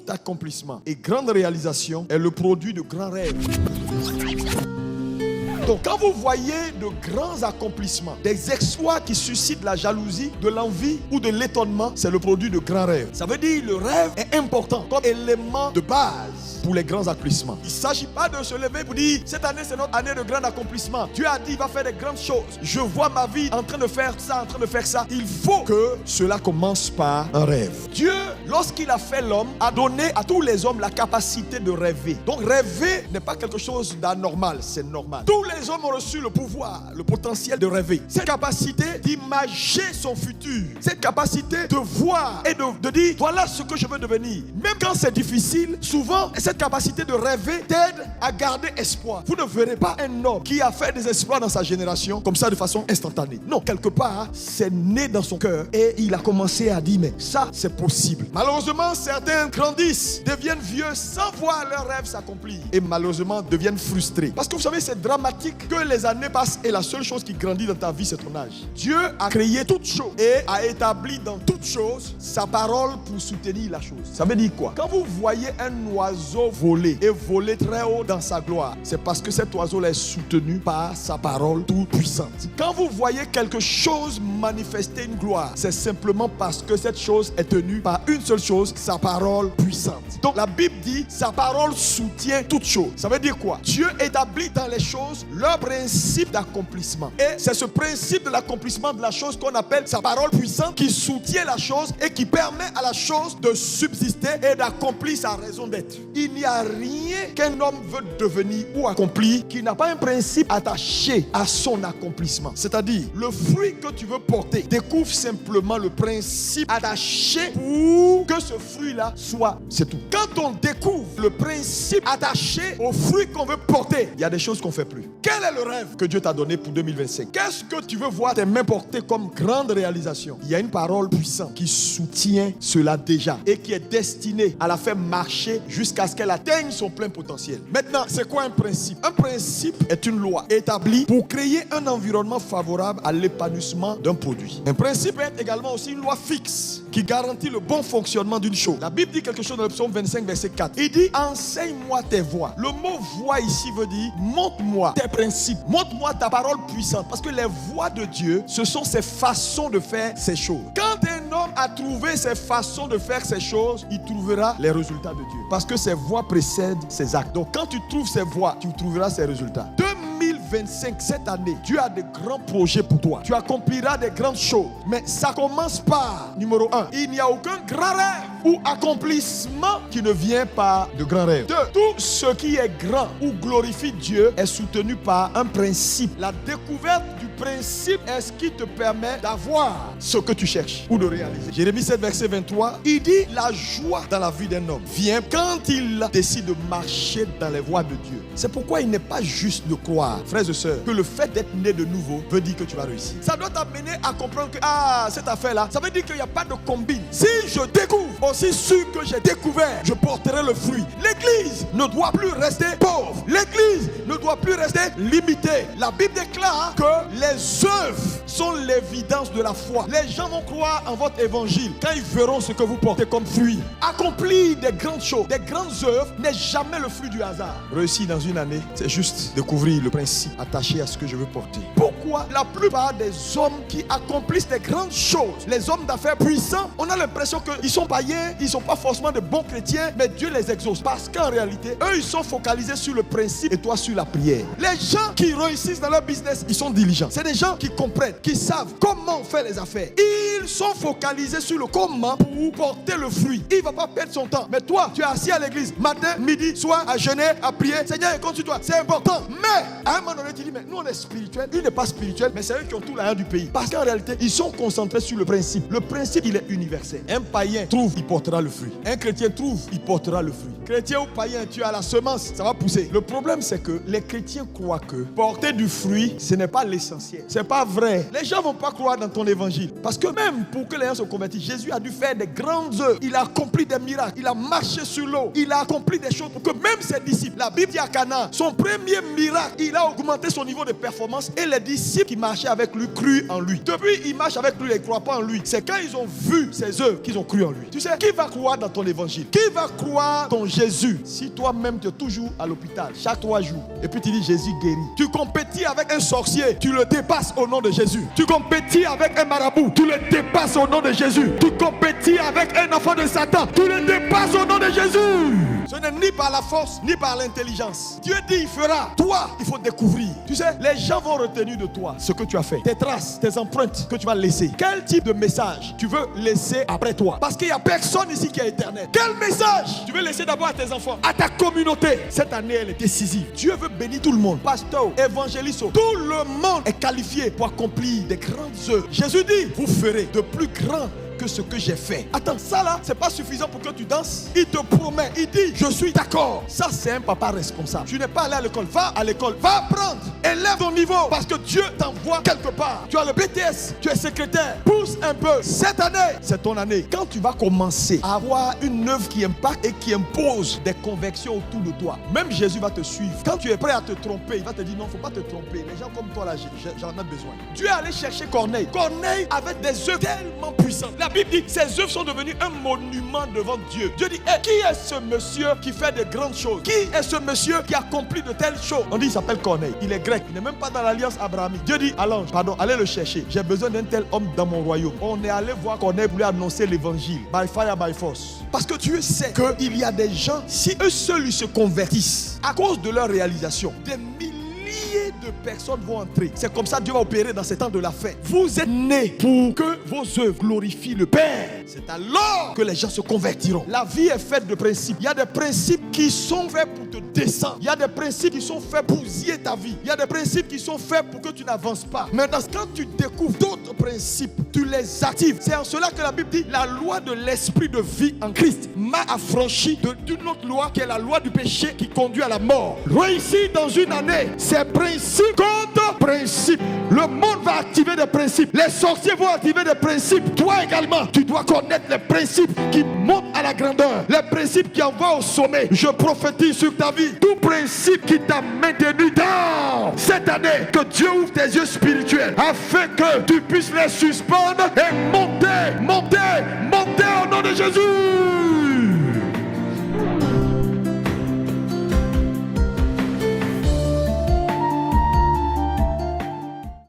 accomplissement et grande réalisation est le produit de grands rêves. Donc quand vous voyez de grands accomplissements, des exploits qui suscitent la jalousie, de l'envie ou de l'étonnement, c'est le produit de grands rêves. Ça veut dire que le rêve est important comme élément de base pour les grands accomplissements. Il ne s'agit pas de se lever pour dire cette année c'est notre année de grand accomplissement. Dieu a dit il va faire des grandes choses. Je vois ma vie en train de faire ça, en train de faire ça. Il faut que cela commence par un rêve. Dieu, lorsqu'il a fait l'homme, a donné à tous les hommes la capacité de rêver. Donc rêver n'est pas quelque chose d'anormal, c'est normal. Tous les hommes ont reçu le pouvoir, le potentiel de rêver. Cette capacité d'imager son futur. Cette capacité de voir et de dire voilà ce que je veux devenir. Même quand c'est difficile, souvent cette capacité de rêver t'aide à garder espoir. Vous ne verrez pas un homme qui a fait des exploits dans sa génération comme ça de façon instantanée. Non, quelque part, c'est né dans son cœur et il a commencé à dire mais ça c'est possible. Malheureusement, certains grandissent, deviennent vieux sans voir leurs rêves s'accomplir et malheureusement deviennent frustrés. Parce que vous savez, c'est dramatique que les années passent et la seule chose qui grandit dans ta vie c'est ton âge. Dieu a créé toutes choses et a établi dans toutes choses sa parole pour soutenir la chose. Ça veut dire quoi? Quand vous voyez un oiseau voler et voler très haut dans sa gloire, c'est parce que cet oiseau-là est soutenu par sa parole toute puissante. Quand vous voyez quelque chose manifester une gloire, c'est simplement parce que cette chose est tenue par une seule chose, sa parole puissante. Donc la Bible dit sa parole soutient toute chose. Ça veut dire quoi? Dieu établit dans les choses leur principe d'accomplissement. Et c'est ce principe de l'accomplissement de la chose qu'on appelle sa parole puissante qui soutient la chose et qui permet à la chose de subsister et d'accomplir sa raison d'être. Il n'y a rien qu'un homme veut devenir ou accomplir qui n'a pas un principe attaché à son accomplissement. C'est-à-dire, le fruit que tu veux porter découvre simplement le principe attaché pour que ce fruit-là soit, c'est tout. Quand on découvre le principe attaché au fruit qu'on veut porter, il y a des choses qu'on ne fait plus. Quel est le rêve que Dieu t'a donné pour 2025? Qu'est-ce que tu veux voir tes mains porter comme grande réalisation? Il y a une parole puissante qui soutient cela déjà et qui est destinée à la faire marcher jusqu'à ce qu'elle atteigne son plein potentiel. Maintenant, c'est quoi un principe? Un principe est une loi établie pour créer un environnement favorable à l'épanouissement d'un produit. Un principe est également aussi une loi fixe qui garantit le bon fonctionnement d'une chose. La Bible dit quelque chose dans le psaume 25, verset 4. Il dit, enseigne-moi tes voies. Le mot voie ici veut dire, montre-moi tes principes, montre-moi ta parole puissante. Parce que les voies de Dieu, ce sont ses façons de faire ces choses. Quand un homme a trouvé ses façons de faire ces choses, il trouvera les résultats de Dieu. Parce que ses voies précèdent ses actes. Donc quand tu trouves ses voies, tu trouveras ses résultats. 2025, cette année, Dieu a de grands projets pour toi. Tu accompliras des grandes choses. Mais ça commence par, numéro 1, il n'y a aucun grand rêve ou accomplissement qui ne vient pas de grands rêves. 2, tout ce qui est grand ou glorifie Dieu est soutenu par un principe. La découverte du principe est ce qui te permet d'avoir ce que tu cherches ou de réaliser. Jérémie 7, verset 23, il dit la joie dans la vie d'un homme vient quand il décide de marcher dans les voies de Dieu. C'est pourquoi il n'est pas juste de croire, frères et sœurs, que le fait d'être né de nouveau veut dire que tu vas réussir. Ça doit t'amener à comprendre que cette affaire-là, ça veut dire qu'il n'y a pas de combine. Si je découvre, aussi sûr que j'ai découvert, je porterai le fruit. L'église ne doit plus rester pauvre. L'église ne doit plus rester limitée. La Bible déclare que les œuvres sont l'évidence de la foi. Les gens vont croire en votre évangile quand ils verront ce que vous portez comme fruit. Accomplir des grandes choses, des grandes œuvres n'est jamais le fruit du hasard. Réussir dans une année, c'est juste découvrir le principe attaché à ce que je veux porter. Pourquoi la plupart des hommes qui accomplissent des grandes choses, les hommes d'affaires puissants, on a l'impression qu'ils sont païens, ils ne sont pas forcément de bons chrétiens, mais Dieu les exauce. Parce qu'en réalité, eux, ils sont focalisés sur le principe et toi sur la prière. Les gens qui réussissent dans leur business, ils sont diligents. C'est des gens qui comprennent, qui savent comment faire les affaires. Ils sont focalisés sur le comment pour porter le fruit. Il ne va pas perdre son temps. Mais toi, tu es assis à l'église, matin, midi, soir, à jeûner, à prier. Seigneur, compte sur toi. C'est important. Mais, à un moment donné, tu dis, mais nous, on est spirituel. Il n'est pas spirituel, mais c'est eux qui ont tout l'argent du pays. Parce qu'en réalité, ils sont concentrés sur le principe. Le principe, il est universel. Un païen trouve, il portera le fruit. Un chrétien trouve, il portera le fruit. Chrétien ou païen, tu as la semence, ça va pousser. Le problème, c'est que les chrétiens croient que porter du fruit, ce n'est pas l'essentiel. C'est pas vrai. année, les gens ne vont pas croire dans ton évangile. Parce que même pour que les gens se convertissent, Jésus a dû faire des grandes œuvres. Il a accompli des miracles. Il a marché sur l'eau. Il a accompli des choses pour que même ses disciples, la Bible dit à Cana, son premier miracle, il a augmenté son niveau de performance et les disciples qui marchaient avec lui crurent en lui. Depuis, ils marchent avec lui, ils ne croient pas en lui. C'est quand ils ont vu ses œuvres qu'ils ont cru en lui. Tu sais, qui va croire dans ton évangile? Qui va croire ton Jésus si toi-même tu es toujours à l'hôpital chaque 3 jours et puis tu dis Jésus guérit? Tu compétis avec un sorcier, tu le dépasses au nom de Jésus. Tu compétis avec un marabout, tu le dépasses au nom de Jésus. Tu compétis avec un enfant de Satan, tu le dépasses au nom de Jésus. Ce n'est ni par la force, ni par l'intelligence. Dieu dit il fera. Toi, il faut découvrir. Tu sais, les gens vont retenir de toi ce que tu as fait. Tes traces, tes empreintes que tu vas laisser. Quel type de message tu veux laisser après toi? Parce qu'il n'y a personne ici qui est éternel. Quel message tu veux laisser d'abord à tes enfants, à ta communauté? Cette année, elle est décisive. Dieu veut bénir tout le monde. Pasteur, évangéliste, tout le monde est qualifié pour accomplir des grandes œuvres. Jésus dit, vous ferez de plus grands que ce que j'ai fait. Attends, ça là, c'est pas suffisant pour que tu danses. Il te promet, il dit, je suis d'accord. Ça, c'est un papa responsable. Tu n'es pas allé à l'école, va à l'école, va apprendre, élève ton niveau, parce que Dieu t'envoie quelque part. Tu as le BTS, tu es secrétaire, pousse un peu. Cette année, c'est ton année. Quand tu vas commencer à avoir une œuvre qui impacte et qui impose des convictions autour de toi, même Jésus va te suivre. Quand tu es prêt à te tromper, il va te dire, non, faut pas te tromper. Les gens comme toi là, j'en ai besoin. Dieu est allé chercher Corneille. Corneille avait des œuvres tellement puissantes. La Bible dit que ses œuvres sont devenues un monument devant Dieu. Dieu dit, qui est ce monsieur qui fait de grandes choses? Qui est ce monsieur qui accomplit de telles choses? On dit, il s'appelle Corneille. Il est grec. Il n'est même pas dans l'alliance abrahamique. Dieu dit, allez le chercher. J'ai besoin d'un tel homme dans mon royaume. On est allé voir Corneille pour lui annoncer l'évangile. By fire, by force. Parce que Dieu sait qu'il y a des gens, si eux seuls ils se convertissent, à cause de leur réalisation, des milliers de personnes vont entrer. C'est comme ça que Dieu va opérer dans ces temps de la fête. Vous êtes nés pour que vos œuvres glorifient le Père. C'est alors que les gens se convertiront. La vie est faite de principes. Il y a des principes qui sont faits pour te descendre. Il y a des principes qui sont faits pour bousiller ta vie. Il y a des principes qui sont faits pour que tu n'avances pas. Maintenant, quand tu découvres d'autres principes, tu les actives. C'est en cela que la Bible dit, la loi de l'esprit de vie en Christ m'a affranchi d'une autre loi qui est la loi du péché qui conduit à la mort. Réussir dans une année, c'est principe contre principe. Le monde va activer des principes. Les sorciers vont activer des principes. Toi également, tu dois connaître les principes qui montent à la grandeur. Les principes qui envoient au sommet. Je prophétise sur ta vie. Tout principe qui t'a maintenu dans cette année, que Dieu ouvre tes yeux spirituels afin que tu puisses les suspendre et monter au nom de Jésus.